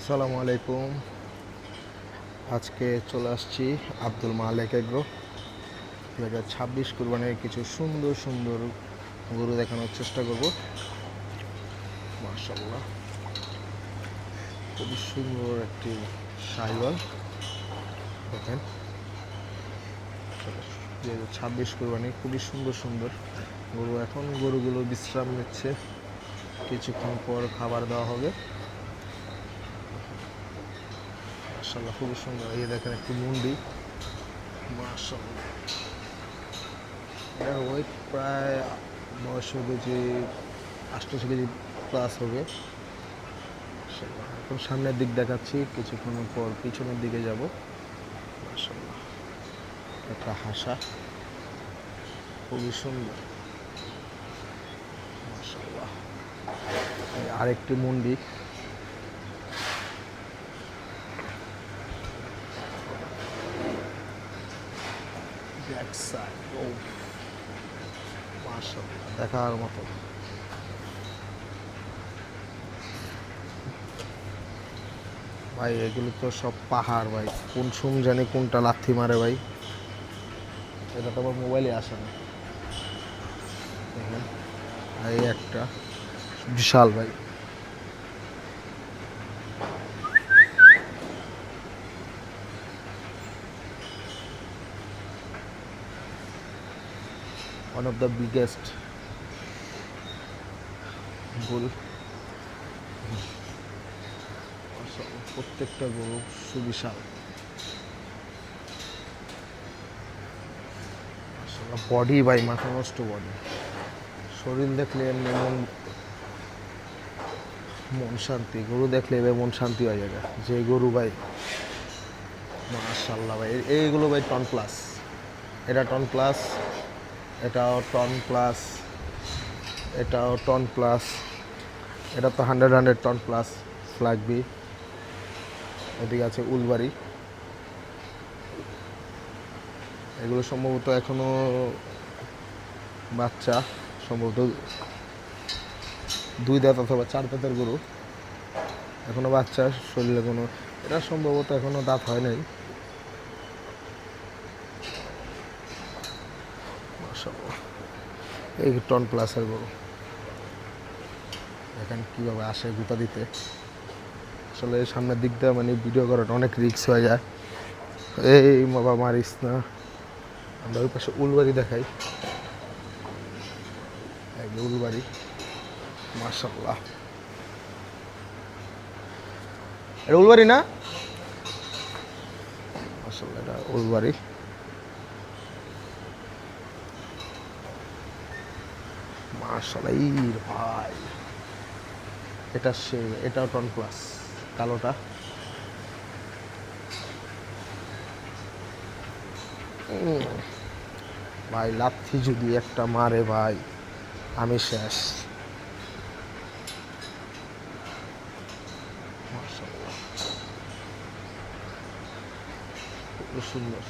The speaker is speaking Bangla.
আসসালামু আলাইকুম। আজকে চলে আসছি আব্দুল মালেক এগ্রো 2026 কুরবানির কিছু সুন্দর সুন্দর গরু দেখানোর চেষ্টা করব। মাশাআল্লাহ, খুবই সুন্দর একটি শাহিওয়াল দেখেন। 2026 কুরবানি খুবই সুন্দর সুন্দর গরু। এখন গরুগুলো বিশ্রাম নিচ্ছে, কিছুক্ষণ পর খাবার দেওয়া হবে। মাশাআল্লাহ, খুবই সুন্দর। এই দেখেন একটি মুন্ডি, মাশাআল্লাহ। এটার ওয়েট প্রায় বয়স হবে যে 88 কেজি প্লাস হবে। এখন সামনের দিক দেখাচ্ছি, কিছুক্ষণ পর পিছনের দিকে যাব। মাশাআল্লাহ, একটা হাসা খুবই সুন্দর। মাশাআল্লাহ, আরেকটি মুন্ডি। ব্যাক সাইড, ও মাশাআল্লাহ, দেখার মতো। ভাই এগুলো তো সব পাহাড় ভাই, কোন সুম জানি কোনটা লাথি মারে ভাই। এটা তো আমার মোবাইলে আসে না। দেখেন, এই একটা বিশাল ভাই। ওয়ান অফ দ্য বিগেস্ট বুল। প্রত্যেকটা গরু সুবিশাল। বডি ভাই মাথা নষ্ট বডি। শরীর দেখলে এমনি মন শান্তি। গরু দেখলে এবার মন শান্তি হয়ে যাবে। যে গরু ভাই, মাশাআল্লাহ ভাই। এইগুলো ভাই টন প্লাস। এটা টন প্লাস, এটাও টন প্লাস, এটাও টন প্লাস। এটা তো 100 টন প্লাস লাগবে। এদিকে আছে উলবাড়ি। এগুলো সম্ভবত এখনো বাচ্চা, সম্ভবত 2 দাঁত অথবা 4 দাঁতের গরু। এখনো বাচ্চা, শরীরে কোনো, এটা সম্ভবত এখনো দাঁত হয় নাই। মাশাআল্লাহ, এই টন প্লাসের গরু দেখেন কীভাবে আসে গুতা দিতে। আসলে সামনের দিক দিয়ে মানে ভিডিও করাটা অনেক রিস্ক হয়ে যায়। এই বাবা মারিস না। আমরা ওই পাশে উলবাড়ি দেখাই। উলবাড়ি, মাশাআল্লাহ। এটা উলবাড়ি না? মাশাআল্লাহ, এটা উলবাড়ি। মাশাআল্লাহ, এই ভাই এটা সে, এটাও টন প্লাস, কালোটা। ভাই লাথি যদি একটা মারে ভাই, আমি শেষ। মাশাআল্লাহ, খুব সুন্দর।